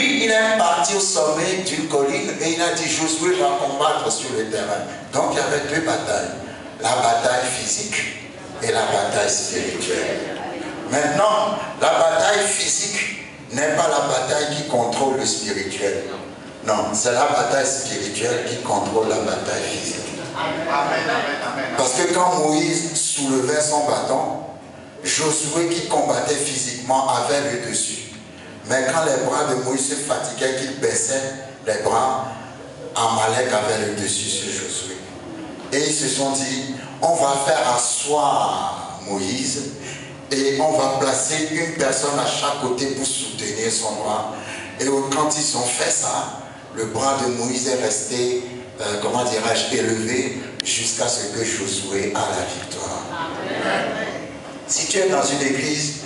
Lui, il est parti au sommet d'une colline et il a dit Josué va combattre sur le terrain. Donc il y avait deux batailles. La bataille physique et la bataille spirituelle. Maintenant, la bataille physique n'est pas la bataille qui contrôle le spirituel. Non, c'est la bataille spirituelle qui contrôle la bataille physique. Parce que quand Moïse soulevait son bâton, Josué qui combattait physiquement avait le dessus. Mais quand les bras de Moïse se fatiguaient, qu'il baissait les bras, Amalek avait le dessus sur Josué. Et ils se sont dit, on va faire asseoir Moïse et on va placer une personne à chaque côté pour soutenir son bras. Et quand ils ont fait ça, le bras de Moïse est resté, comment dirais-je, élevé jusqu'à ce que Josué a la victoire. Amen. Si tu es dans une église,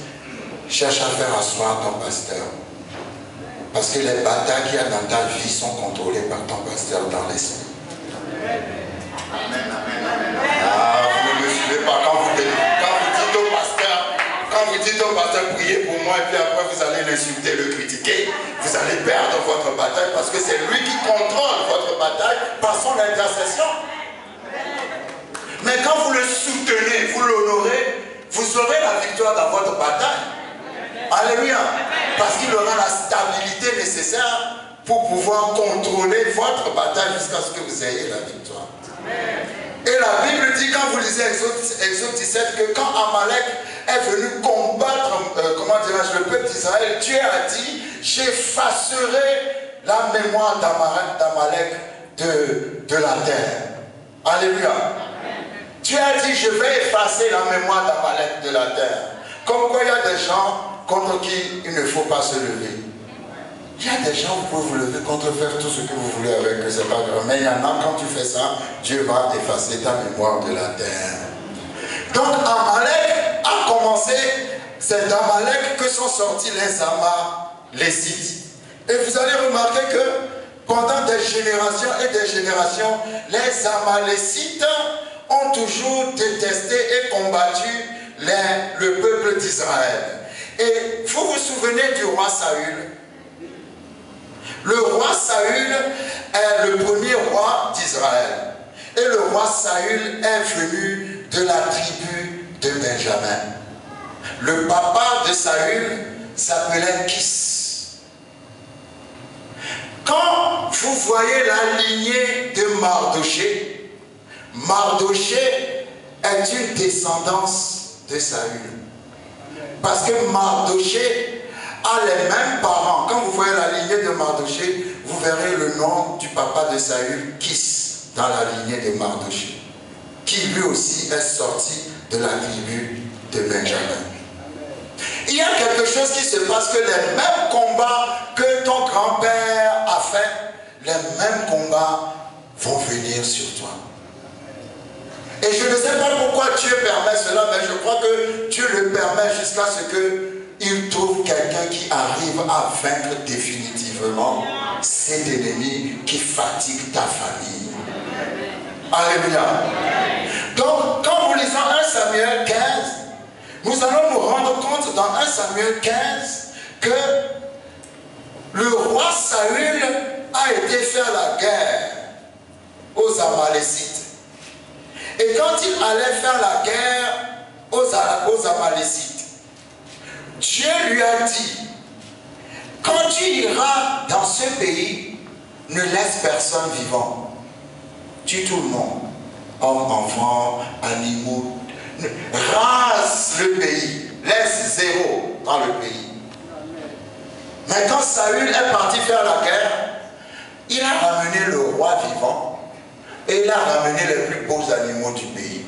cherche à faire asseoir ton pasteur. Parce que les batailles qu'il y a dans ta vie sont contrôlées par ton pasteur dans l'esprit. Ah, vous ne me suivez pas quand vous dites au pasteur, priez pour moi, et puis après vous allez l'insulter, le critiquer, vous allez perdre votre bataille parce que c'est lui qui contrôle votre bataille par son intercession. Mais quand vous le soutenez, vous l'honorez, vous aurez la victoire dans votre bataille. Alléluia. Parce qu'il aura la stabilité nécessaire pour pouvoir contrôler votre bataille jusqu'à ce que vous ayez la victoire. Et la Bible dit, quand vous lisez Exode 17, que quand Amalek est venu combattre, le peuple d'Israël, Dieu a dit, j'effacerai la mémoire d'Amalek de la terre. Alléluia. Dieu a dit, je vais effacer la mémoire d'Amalek de la terre. Comme quoi il y a des gens contre qui il ne faut pas se lever. Il y a des gens, vous pouvez vous lever contre faire tout ce que vous voulez avec eux, c'est pas grave. Mais il y en a, quand tu fais ça, Dieu va effacer ta mémoire de la terre. Donc Amalek a commencé, c'est d'Amalek que sont sortis les Amalécites. Et vous allez remarquer que pendant des générations et des générations, les Amalécites ont toujours détesté et combattu le peuple d'Israël. Et vous vous souvenez du roi Saül. Le roi Saül est le premier roi d'Israël. Et le roi Saül est venu de la tribu de Benjamin. Le papa de Saül s'appelait Kis. Quand vous voyez la lignée de Mardoché, Mardoché est une descendance de Saül. Parce que Mardoché a les mêmes parents. Quand vous voyez la lignée de Mardoché, vous verrez le nom du papa de Saül, Kis, dans la lignée de Mardoché, qui lui aussi est sorti de la tribu de Benjamin. Il y a quelque chose qui se passe, que les mêmes combats que ton grand-père a fait, les mêmes combats vont venir sur toi. Et je ne sais pas pourquoi Dieu permet cela, mais je crois que Dieu le permet jusqu'à ce qu'il trouve quelqu'un qui arrive à vaincre définitivement cet ennemi qui fatigue ta famille. Alléluia. Donc, quand vous lisez 1 Samuel 15, nous allons nous rendre compte dans 1 Samuel 15 que le roi Saül a été faire la guerre aux Amalécites. Et quand il allait faire la guerre aux Amalécites, Dieu lui a dit, quand tu iras dans ce pays, ne laisse personne vivant. Tue tout le monde. Hommes, enfants, animaux. Rase le pays. Laisse zéro dans le pays. Mais quand Saül est parti faire la guerre, il a ramené le roi vivant. Et il a ramené les plus beaux animaux du pays.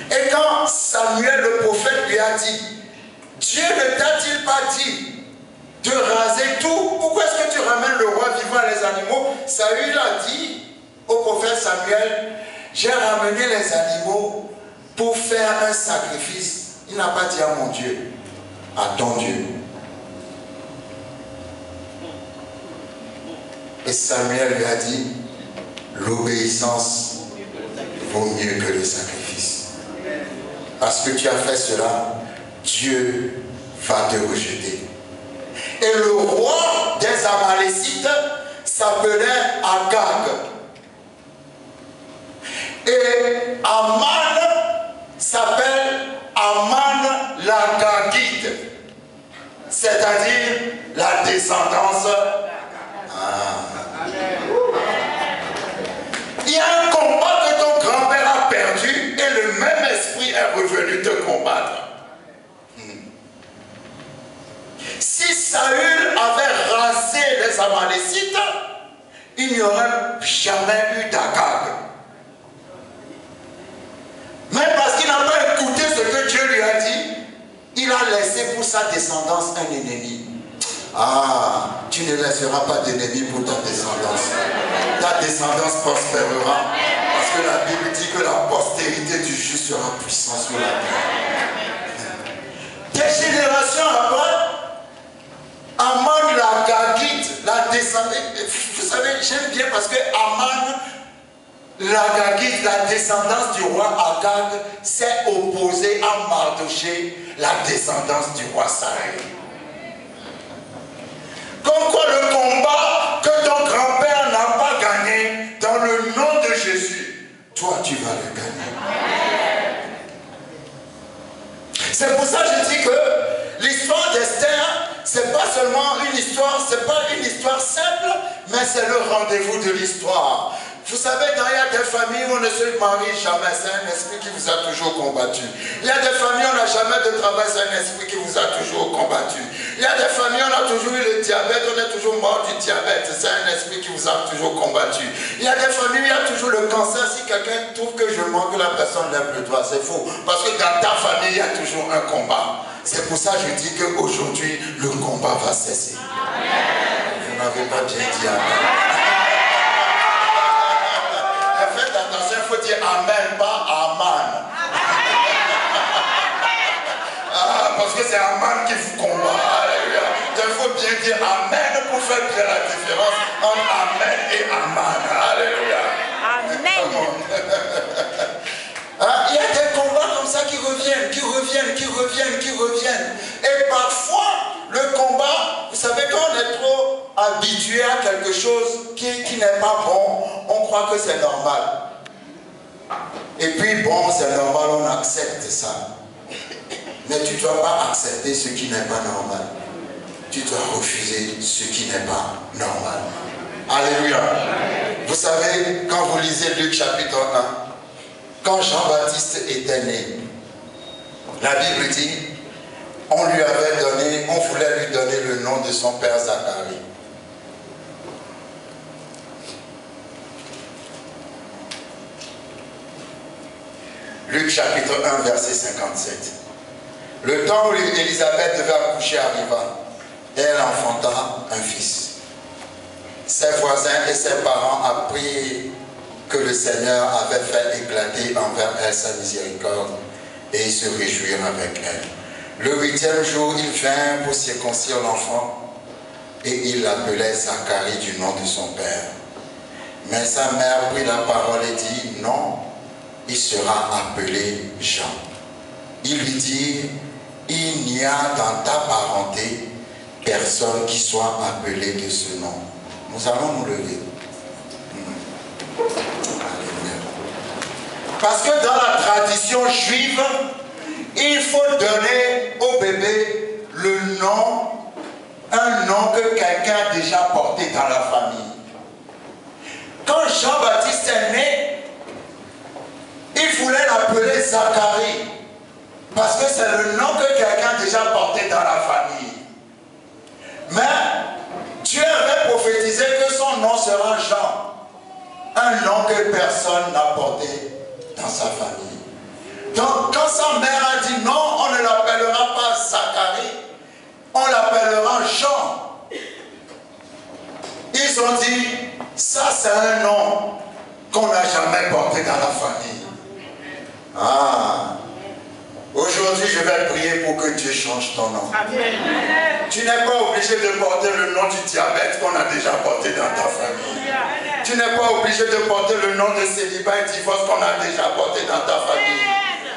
Et quand Samuel le prophète lui a dit, Dieu ne t'a-t-il pas dit de raser tout? Pourquoi est-ce que tu ramènes le roi vivant et les animaux? Saül a dit au prophète Samuel, j'ai ramené les animaux pour faire un sacrifice. Il n'a pas dit à mon Dieu, à ton Dieu. Et Samuel lui a dit, l'obéissance vaut mieux que le sacrifice. Parce que tu as fait cela, Dieu va te rejeter. Et le roi des s'appelait Agag. Et Aman s'appelle Aman l'Agagite, c'est-à-dire la descendance. Il y a un combat que ton grand-père a perdu et le même esprit est revenu te combattre. Si Saül avait rasé les Amalécites, il n'y aurait jamais eu d'Agag. Même parce qu'il n'a pas écouté ce que Dieu lui a dit, il a laissé pour sa descendance un ennemi. Ah, tu ne laisseras pas d'ennemi pour ta descendance. Ta descendance prospérera. Parce que la Bible dit que la postérité du juste sera puissante sur la terre. Des générations après, Aman l'Agagite, la descendance. Vous savez, j'aime bien parce que Aman l'Agagite, la descendance du roi Agag, s'est opposée à Mardoché, la descendance du roi Saül. Comme quoi le combat que ton grand-père n'a pas gagné, dans le nom de Jésus, toi tu vas le gagner. C'est pour ça que je dis que l'histoire d'Esther, c'est pas seulement une histoire, c'est pas une histoire simple, mais c'est le rendez-vous de l'histoire. Vous savez, il y a des familles où on ne se marie jamais, c'est un esprit qui vous a toujours combattu. Il y a des familles où on n'a jamais de travail, c'est un esprit qui vous a toujours combattu. Il y a des familles où on a toujours eu le diabète, on est toujours mort du diabète, c'est un esprit qui vous a toujours combattu. Il y a des familles où il y a toujours le cancer, si quelqu'un trouve que je manque, la personne lève le doigt, c'est faux. Parce que dans ta famille, il y a toujours un combat. C'est pour ça que je dis qu'aujourd'hui, le combat va cesser. Vous n'avez pas bien dit amen. Faites attention, il faut dire amen, pas aman. Parce que c'est aman qui vous combat. Alléluia. Il faut bien dire amen pour faire bien la différence entre amen et aman. Alléluia. Amen. Il y a des combats comme ça qui reviennent. Et parfois, le combat, vous savez, quand on est trop habitué à quelque chose qui n'est pas bon, on croit que c'est normal. Et puis bon, c'est normal, on accepte ça. Mais tu ne dois pas accepter ce qui n'est pas normal. Tu dois refuser ce qui n'est pas normal. Alléluia. Vous savez, quand vous lisez Luc chapitre 1, quand Jean-Baptiste était né, la Bible dit, on voulait lui donner le nom de son père Zacharie. Luc chapitre 1, verset 57. Le temps où Élisabeth devait accoucher arriva, et elle enfanta un fils. Ses voisins et ses parents apprirent que le Seigneur avait fait éclater envers elle sa miséricorde, et ils se réjouirent avec elle. Le 8e jour, il vint pour circoncire l'enfant, et il l'appelait Zacharie du nom de son père. Mais sa mère prit la parole et dit, non, il sera appelé Jean. Il lui dit, il n'y a dans ta parenté personne qui soit appelé de ce nom. Nous allons nous lever. Parce que dans la tradition juive, il faut donner au bébé le nom, un nom que quelqu'un a déjà porté dans la famille. Quand Jean-Baptiste est né, il voulait l'appeler Zacharie, parce que c'est le nom que quelqu'un a déjà porté dans la famille. Mais Dieu avait prophétisé que son nom sera Jean, un nom que personne n'a porté dans sa famille. Donc quand sa mère a dit non, on ne l'appellera pas Zacharie, on l'appellera Jean. Ils ont dit, ça c'est un nom qu'on n'a jamais porté dans la famille. Ah, aujourd'hui je vais prier pour que Dieu change ton nom. Amen. Tu n'es pas obligé de porter le nom du diabète qu'on a déjà porté dans ta famille. Tu n'es pas obligé de porter le nom de célibat et divorce qu'on a déjà porté dans ta famille.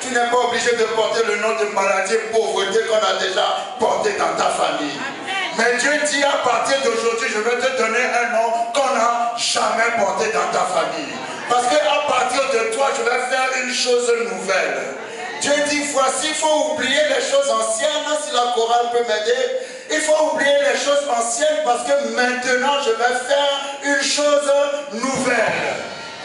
Tu n'es pas obligé de porter le nom de maladie et pauvreté qu'on a déjà porté dans ta famille. Mais Dieu dit à partir d'aujourd'hui, je vais te donner un nom qu'on jamais porté dans ta famille. Parce qu'à partir de toi, je vais faire une chose nouvelle. Dieu dit, voici, il faut oublier les choses anciennes, si la chorale peut m'aider. Il faut oublier les choses anciennes parce que maintenant, je vais faire une chose nouvelle.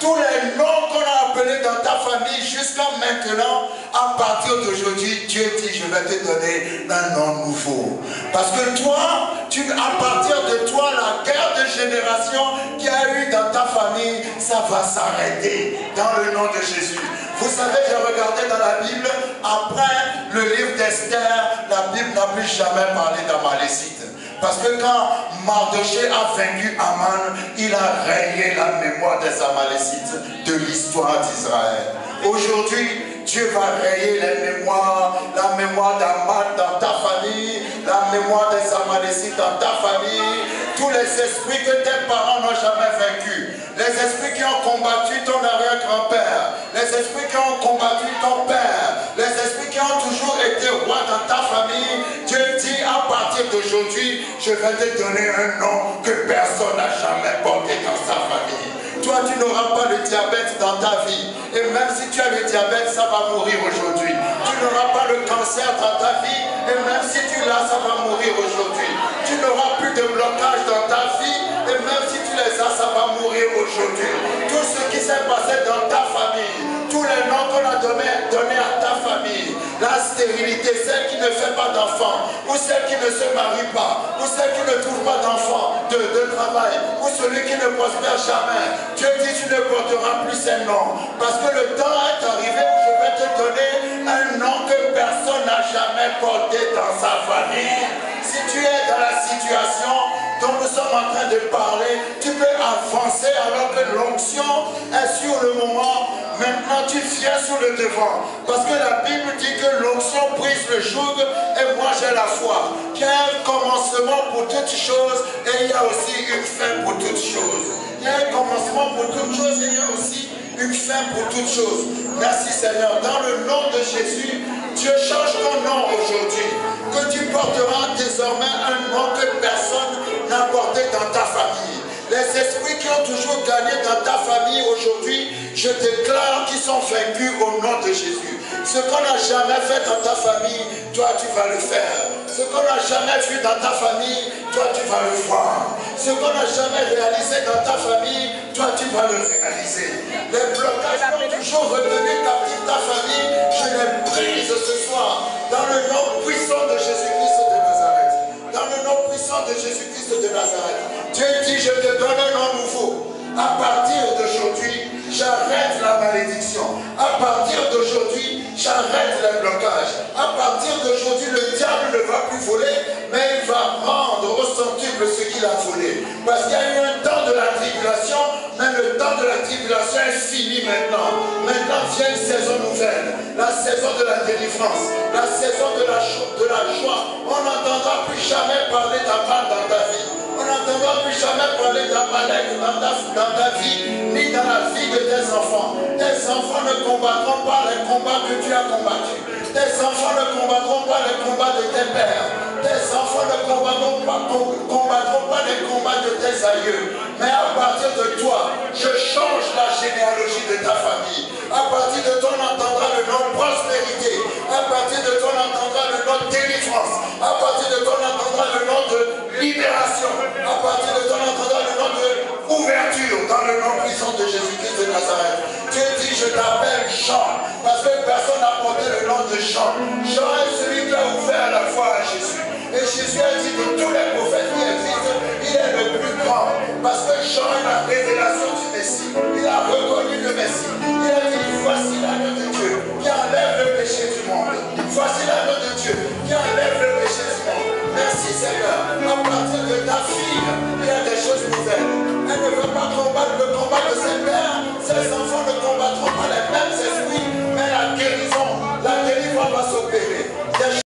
Tous les noms qu'on a appelés dans ta famille jusqu'à maintenant, à partir d'aujourd'hui, Dieu dit, je vais te donner un nom nouveau. Parce que toi, à partir de toi, la guerre de génération qu'il y a eu dans ta famille, ça va s'arrêter dans le nom de Jésus. Vous savez, j'ai regardé dans la Bible, après le livre d'Esther, la Bible n'a plus jamais parlé d'Amalécite. Parce que quand Mardoché a vaincu Aman, il a rayé la mémoire des Amalécites de l'histoire d'Israël. Aujourd'hui, Dieu va rayer les mémoires, la mémoire d'Aman dans ta famille, la mémoire des Amalécites dans ta famille, tous les esprits que tes parents n'ont jamais vaincus, les esprits qui ont combattu ton arrière-grand-père, les esprits qui ont combattu ton père, les esprits qui ont toujours été rois dans ta famille. Dieu dit, à partir d'aujourd'hui, je vais te donner un nom que personne n'a jamais porté dans sa famille. Toi, tu n'auras pas le diabète dans ta vie. Et même si tu as le diabète, ça va mourir aujourd'hui. Tu n'auras pas le cancer dans ta vie. Et même si tu l'as, ça va mourir aujourd'hui. Tu n'auras plus de blocage dans ta vie. Et même si tu les as, ça va mourir aujourd'hui. Tout ce qui s'est passé dans ta famille, tous les noms qu'on a donnés à ta famille, la stérilité, celle qui ne fait pas d'enfant, ou celle qui ne se marie pas, ou celle qui ne trouve pas d'enfant, de travail, ou celui qui ne prospère jamais. Dieu dit, tu ne porteras plus ces noms. Parce que le temps est arrivé où je vais te donner un nom que personne n'a jamais porté dans sa famille. Si tu es dans la situation dont nous sommes en train de parler, tu peux avancer alors que l'onction est sur le moment. Maintenant, tu viens sur le devant. Parce que la Bible dit que l'onction brise le joug et moi j'ai la foi. Il y a un commencement pour toutes choses et il y a aussi une fin pour toutes choses. Il y a un commencement pour toutes choses et il y a aussi une fin pour toutes choses. Merci Seigneur. Dans le nom de Jésus, Dieu change ton nom aujourd'hui. Que tu porteras désormais un nom que personne n'a porté dans ta famille. Les esprits qui ont toujours gagné dans ta famille aujourd'hui, je déclare qu'ils sont vaincus au nom de Jésus. Ce qu'on n'a jamais fait dans ta famille, toi tu vas le faire. Ce qu'on n'a jamais vu dans ta famille, toi tu vas le voir. Ce qu'on n'a jamais réalisé dans ta famille, toi tu vas le réaliser. Les blocages qui ont toujours retenu ta famille, je les brise ce soir dans le nom puissant de Jésus-Christ de Nazareth. Dans le nom puissant de Jésus-Christ de Nazareth. Dieu dit, je te donne un nom nouveau. À partir d'aujourd'hui, j'arrête la malédiction. À partir d'aujourd'hui, j'arrête les blocages. À partir d'aujourd'hui, le diable ne va plus voler, mais il va rendre au centuple ce qu'il a volé. Parce qu'il y a eu un temps de la tribulation, mais le temps de la tribulation est fini maintenant. Maintenant vient une saison nouvelle. La saison de la délivrance, la saison de la joie. On n'entendra plus jamais parler d'Aman dans ta vie. On n'entendra plus jamais parler d'Amalek dans ta vie, ni dans la vie de tes enfants. Tes enfants ne combattront pas les combats que tu as combattus. Tes enfants ne combattront pas les combats de tes pères. Tes enfants ne combattront pas les combats de tes aïeux. Mais à partir de toi, je change la généalogie de ta famille. À partir de toi, on entendra le nom prospérité. À partir de toi, on entendra le nom délivrance. À partir de toi, on entendra le nom de libération. À partir de toi, on entendra le nom de ouverture dans le nom puissant de Jésus-Christ de Nazareth. Dieu dit, je t'appelle Jean, parce que personne n'a porté le nom de Jean. Jean est celui qui a ouvert la foi à Jésus. Et Jésus a dit de tous les prophètes qui existent, il est le plus grand. Parce que Jean a la révélation du Messie. Il a reconnu le Messie.